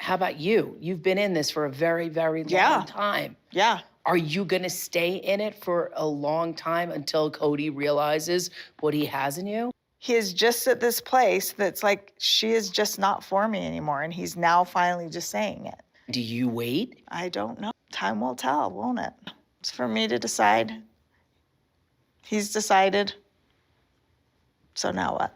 how about you? You've been in this for a very, very long time. Yeah. Are you gonna stay in it for a long time until Kody realizes what he has in you? He is just at this place that's like, she is just not for me anymore. And he's now finally just saying it. Do you wait? I don't know. Time will tell, won't it? It's for me to decide. He's decided. So now what?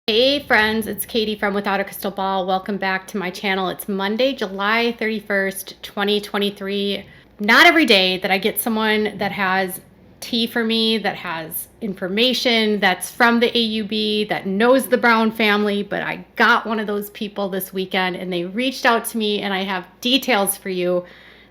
Hey friends, it's Katie from Without a Crystal Ball. Welcome back to my channel. It's Monday, July 31st, 2023. Not every day that I get someone that has tea for me, that has information, that's from the AUB, that knows the Brown family, but I got one of those people this weekend and they reached out to me and I have details for you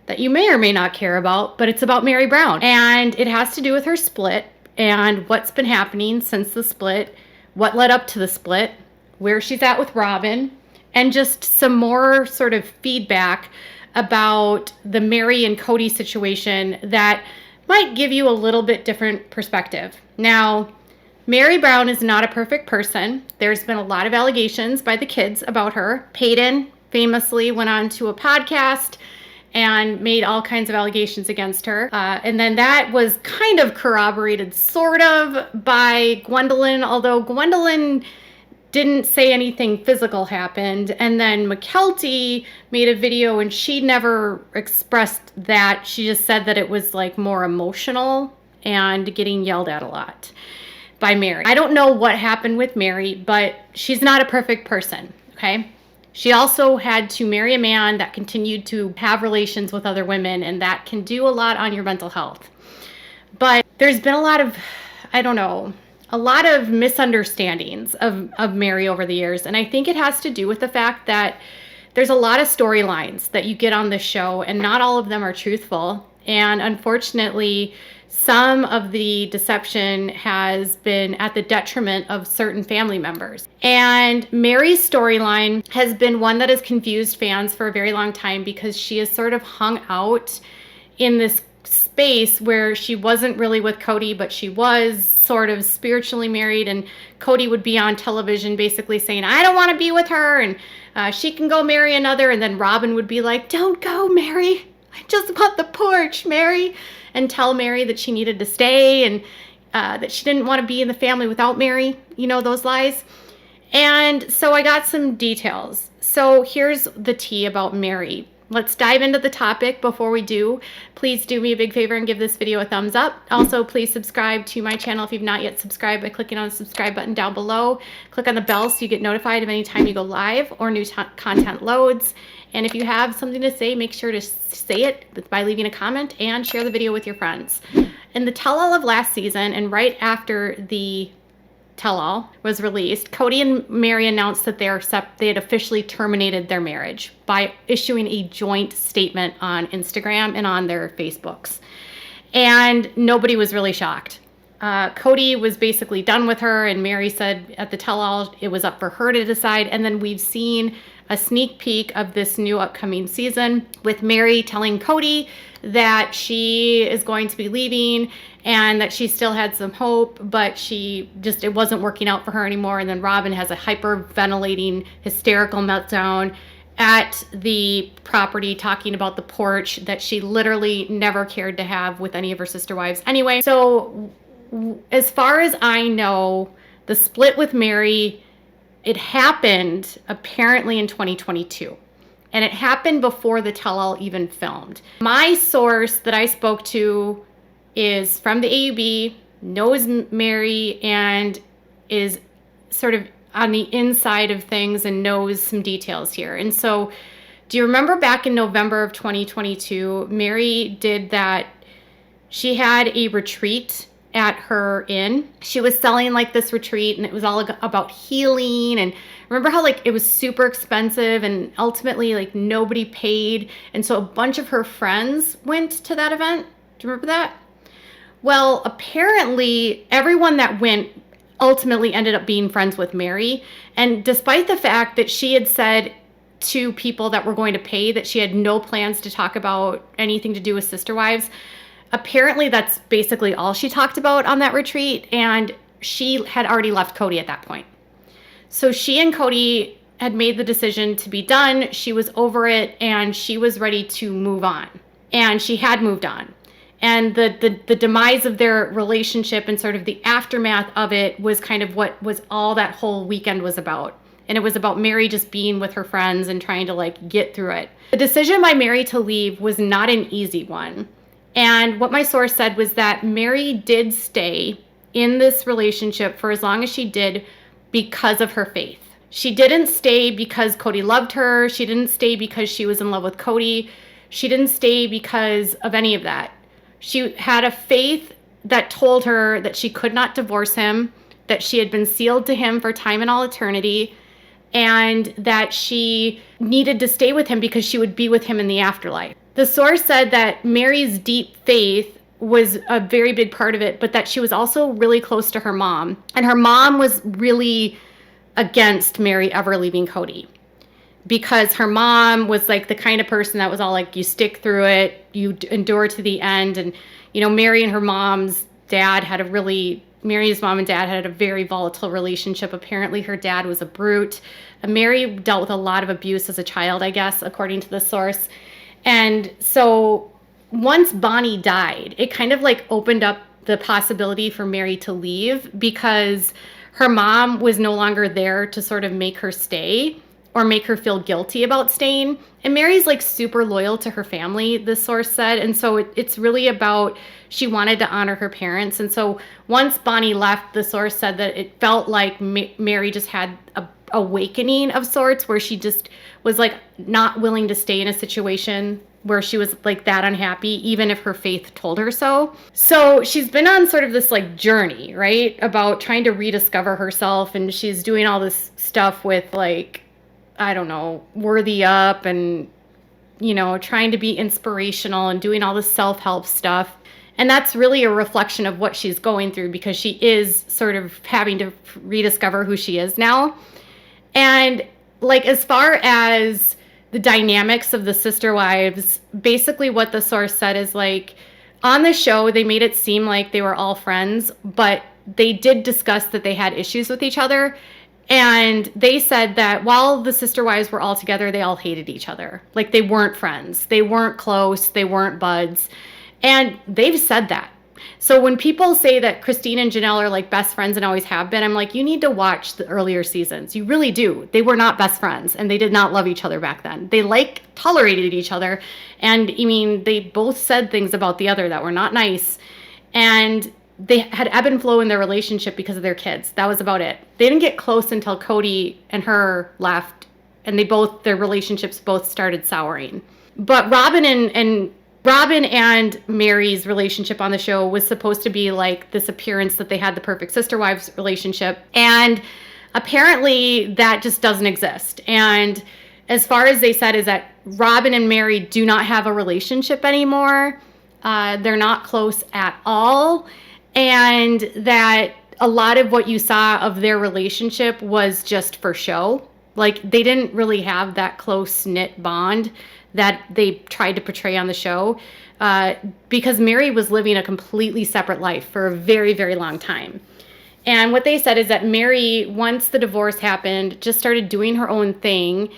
that you may or may not care about, but it's about Meri Brown. And it has to do with her split and what's been happening since the split, what led up to the split, where she's at with Robyn, and just some more sort of feedback about the Meri and Kody situation that might give you a little bit different perspective. Now, Meri Brown is not a perfect person. There's been a lot of allegations by the kids about her. Peyton famously went on to a podcast and made all kinds of allegations against her. And then that was kind of corroborated sort of by Gwendolyn, although Gwendolyn didn't say anything physical happened. And then McKelty made a video and she never expressed that. She just said that it was like more emotional and getting yelled at a lot by Meri. I don't know what happened with Meri, but she's not a perfect person, okay? She also had to marry a man that continued to have relations with other women, and that can do a lot on your mental health. But there's been a lot of, I don't know, a lot of misunderstandings of Meri over the years. And I think it has to do with the fact that there's a lot of storylines that you get on this show, and not all of them are truthful. And unfortunately, some of the deception has been at the detriment of certain family members. And Meri's storyline has been one that has confused fans for a very long time because she has sort of hung out in this space where she wasn't really with Kody, but she was sort of spiritually married, and Kody would be on television basically saying, I don't want to be with her, and she can go marry another, and then Robyn would be like, don't go, Meri. I just want the porch, Meri, and tell Meri that she needed to stay and that she didn't want to be in the family without Meri, you know, those lies. And so I got some details. So here's the tea about Meri. Let's dive into the topic. Before we do, please do me a big favor and give this video a thumbs up. Also, please subscribe to my channel if you've not yet subscribed by clicking on the subscribe button down below. Click on the bell so you get notified of any time you go live or new content loads. And if you have something to say, make sure to say it by leaving a comment and share the video with your friends. In the tell-all of last season, and right after the tell-all was released, Kody and Meri announced that they had officially terminated their marriage by issuing a joint statement on Instagram and on their Facebooks. And nobody was really shocked. Kody was basically done with her, and Meri said at the tell-all it was up for her to decide. And then we've seen a sneak peek of this new upcoming season with Meri telling Kody that she is going to be leaving and that she still had some hope, but it wasn't working out for her anymore. And then Robyn has a hyperventilating, hysterical meltdown at the property, talking about the porch that she literally never cared to have with any of her sister wives. Anyway, so as far as I know, the split with Meri, it happened apparently in 2022. And it happened before the tell-all even filmed. My source that I spoke to is from the AUB, knows Meri, and is sort of on the inside of things and knows some details here. And so, do you remember back in November of 2022, Meri did that, she had a retreat at her inn. She was selling like this retreat, and it was all about healing. And remember how like it was super expensive, and ultimately like nobody paid, and so a bunch of her friends went to that event. Do you remember that? Well, apparently everyone that went ultimately ended up being friends with Meri. And despite the fact that she had said to people that were going to pay that she had no plans to talk about anything to do with Sister Wives, apparently that's basically all she talked about on that retreat. And she had already left Kody at that point. So she and Kody had made the decision to be done. She was over it and she was ready to move on. And she had moved on. And the demise of their relationship and sort of the aftermath of it was kind of what was all that whole weekend was about. And it was about Meri just being with her friends and trying to like get through it. The decision by Meri to leave was not an easy one. And what my source said was that Meri did stay in this relationship for as long as she did because of her faith. She didn't stay because Kody loved her. She didn't stay because she was in love with Kody. She didn't stay because of any of that. She had a faith that told her that she could not divorce him, that she had been sealed to him for time and all eternity, and that she needed to stay with him because she would be with him in the afterlife. The source said that Meri's deep faith was a very big part of it, but that she was also really close to her mom. And her mom was really against Meri ever leaving Kody, because her mom was like the kind of person that was all like, you stick through it, you endure to the end. And, you know, Meri and her mom's dad had Meri's mom and dad had a very volatile relationship. Apparently her dad was a brute. Meri dealt with a lot of abuse as a child, I guess, according to the source. And so once Bonnie died, it kind of like opened up the possibility for Meri to leave, because her mom was no longer there to sort of make her stay or make her feel guilty about staying. And Meri's like super loyal to her family, the source said. And so it's really about, she wanted to honor her parents. And so once Bonnie left, the source said that it felt like Meri just had a awakening of sorts, where she just was like not willing to stay in a situation where she was like that unhappy, even if her faith told her so. So she's been on sort of this like journey, right, about trying to rediscover herself. And she's doing all this stuff with like, I don't know, Worthy Up and, you know, trying to be inspirational and doing all this self-help stuff. And that's really a reflection of what she's going through, because she is sort of having to rediscover who she is now. And like, as far as the dynamics of the Sister Wives, basically what the source said is like, on the show, they made it seem like they were all friends, but they did discuss that they had issues with each other. And they said that while the Sister Wives were all together, they all hated each other. Like, they weren't friends. They weren't close. They weren't buds. And they've said that. So when people say that Christine and Janelle are like best friends and always have been, I'm like, you need to watch the earlier seasons. You really do. They were not best friends, and they did not love each other back then. They like tolerated each other. And I mean, they both said things about the other that were not nice. And they had ebb and flow in their relationship because of their kids. That was about it. They didn't get close until Kody and her left, and their relationships both started souring. But Robyn and Meri's relationship on the show was supposed to be like this appearance that they had the perfect Sister Wives relationship. And apparently that just doesn't exist. And as far as they said is that Robyn and Meri do not have a relationship anymore. They're not close at all. And that a lot of what you saw of their relationship was just for show. Like, they didn't really have that close-knit bond that they tried to portray on the show, because Meri was living a completely separate life for a very, very long time. And what they said is that Meri, once the divorce happened, just started doing her own thing.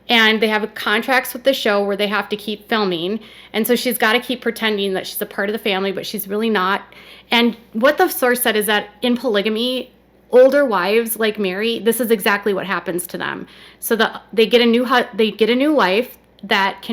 And they have contracts with the show where they have to keep filming. And so she's got to keep pretending that she's a part of the family, but she's really not. And what the source said is that in polygamy, older wives like Meri, this is exactly what happens to them. So they get a new wife that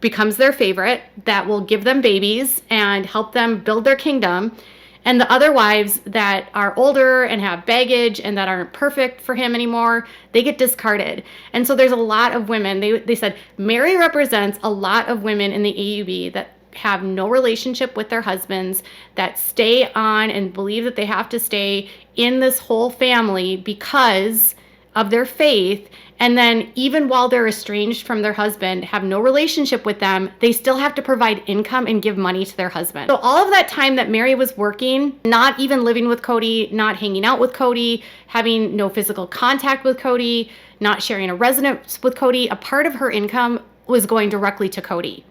becomes their favorite, that will give them babies and help them build their kingdom. And the other wives that are older and have baggage and that aren't perfect for him anymore, they get discarded. And so there's a lot of women, they said Meri represents a lot of women in the AUB that have no relationship with their husbands, that stay on and believe that they have to stay in this whole family because of their faith, and then even while they're estranged from their husband, have no relationship with them, they still have to provide income and give money to their husband. So all of that time that Meri was working, not even living with Kody, not hanging out with Kody, having no physical contact with Kody, not sharing a residence with Kody, a part of her income was going directly to Kody,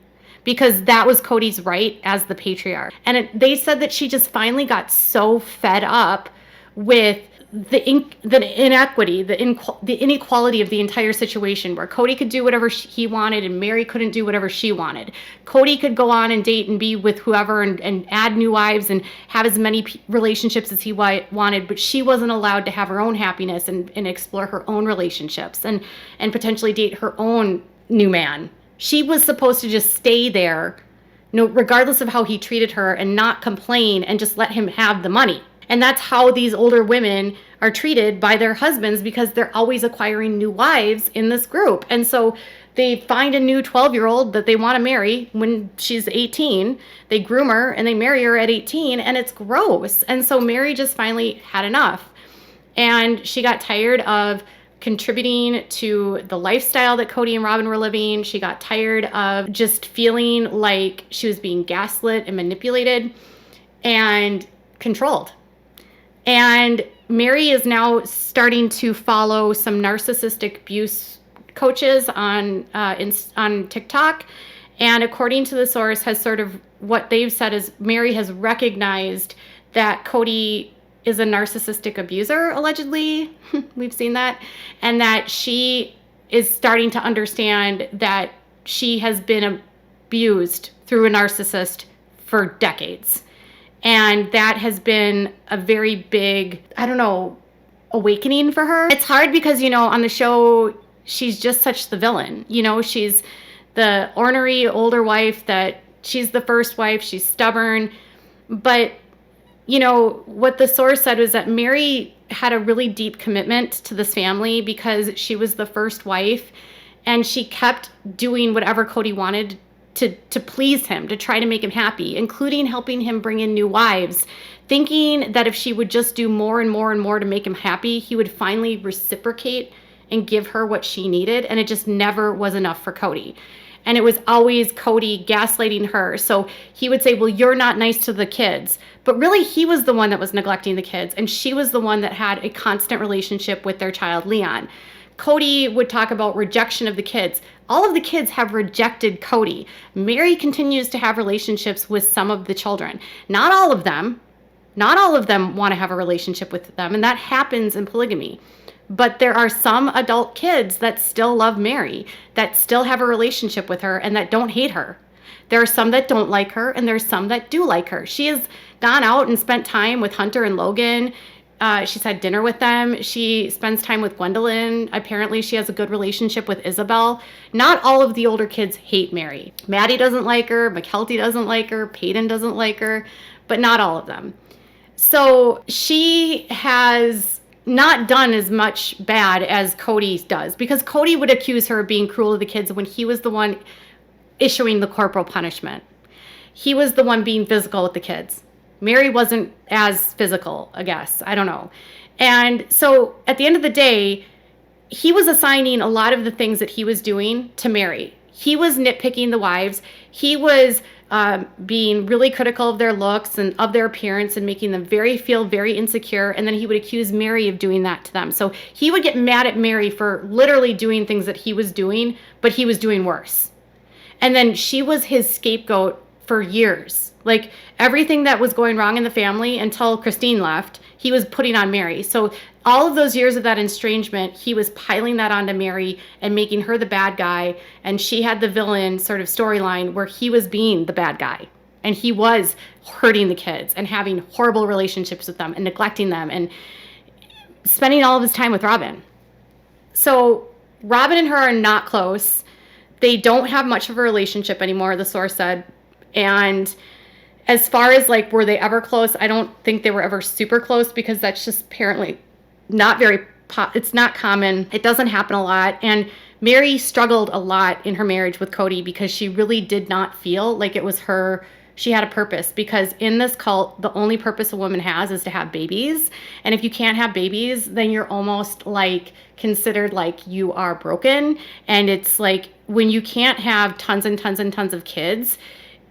because that was Kody's right as the patriarch. And they said that she just finally got so fed up with the inequity, the inequality of the entire situation, where Kody could do whatever he wanted and Meri couldn't do whatever she wanted. Kody could go on and date and be with whoever and add new wives and have as many relationships as he wanted, but she wasn't allowed to have her own happiness and explore her own relationships and potentially date her own new man. She was supposed to just stay there, regardless of how he treated her, and not complain and just let him have the money. And that's how these older women are treated by their husbands, because they're always acquiring new wives in this group. And so they find a new 12-year-old that they want to marry when she's 18. They groom her and they marry her at 18, and it's gross. And so Meri just finally had enough. And she got tired of contributing to the lifestyle that Kody and Robyn were living. She got tired of just feeling like she was being gaslit and manipulated and controlled. And Meri is now starting to follow some narcissistic abuse coaches on TikTok. And according to the source, has sort of what they've said is Meri has recognized that Kody is a narcissistic abuser, allegedly. We've seen that. And that she is starting to understand that she has been abused through a narcissist for decades. And that has been a very big, awakening for her. It's hard because, on the show, she's just such the villain. She's the ornery older wife that she's the first wife. She's stubborn. But, what the source said was that Meri had a really deep commitment to this family because she was the first wife, and she kept doing whatever Kody wanted to please him, to try to make him happy, including helping him bring in new wives, thinking that if she would just do more and more and more to make him happy, he would finally reciprocate and give her what she needed. And it just never was enough for Kody. And it was always Kody gaslighting her. So he would say, well, you're not nice to the kids. But really, he was the one that was neglecting the kids. And she was the one that had a constant relationship with their child, Leon. Kody would talk about rejection of the kids. All of the kids have rejected Kody. Meri continues to have relationships with some of the children. Not all of them. Not all of them want to have a relationship with them. And that happens in polygamy. But there are some adult kids that still love Meri, that still have a relationship with her, and that don't hate her. There are some that don't like her, and there's some that do like her. She has gone out and spent time with Hunter and Logan. She's had dinner with them. She spends time with Gwendolyn. Apparently, she has a good relationship with Isabel. Not all of the older kids hate Meri. Maddie doesn't like her. McKelty doesn't like her. Peyton doesn't like her. But not all of them. So she has not done as much bad as Kody does, because Kody would accuse her of being cruel to the kids when he was the one issuing the corporal punishment. He was the one being physical with the kids. Meri wasn't as physical, I guess. I don't know. And so at the end of the day, he was assigning a lot of the things that he was doing to Meri. He was nitpicking the wives. He was being really critical of their looks and of their appearance and making them feel very insecure. And then he would accuse Meri of doing that to them. So he would get mad at Meri for literally doing things that he was doing, but he was doing worse. And then she was his scapegoat for years. Like everything that was going wrong in the family until Christine left, he was putting on Meri. So all of those years of that estrangement, he was piling that onto Meri and making her the bad guy. And she had the villain sort of storyline where he was being the bad guy. And he was hurting the kids and having horrible relationships with them and neglecting them and spending all of his time with Robyn. So Robyn and her are not close. They don't have much of a relationship anymore, the source said. And as far as like, were they ever close? I don't think they were ever super close, because that's just apparently not it's not common. It doesn't happen a lot. And Meri struggled a lot in her marriage with Kody because she really did not feel like it was her she had a purpose, because in this cult, the only purpose a woman has is to have babies. And if you can't have babies, then you're almost like considered like you are broken. And it's like when you can't have tons and tons and tons of kids,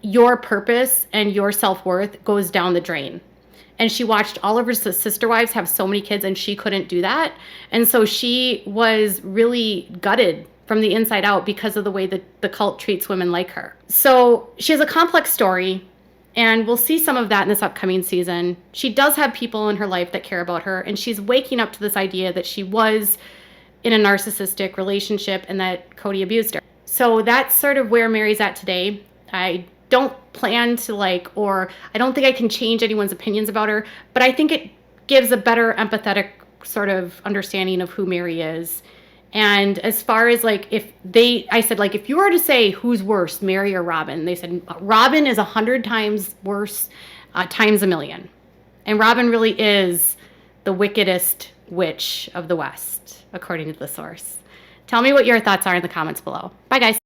your purpose and your self-worth goes down the drain. And she watched all of her sister wives have so many kids, and she couldn't do that. And so she was really gutted from the inside out because of the way that the cult treats women like her. So she has a complex story, and we'll see some of that in this upcoming season. She does have people in her life that care about her, and she's waking up to this idea that she was in a narcissistic relationship and that Kody abused her. So that's sort of where Meri's at today. I don't plan to or I don't think I can change anyone's opinions about her, but I think it gives a better empathetic sort of understanding of who Meri is. And as far as I said, if you were to say who's worse, Meri or Robyn, they said Robyn is 100 times worse, times a million. And Robyn really is the wickedest witch of the West, according to the source. Tell me what your thoughts are in the comments below. Bye, guys.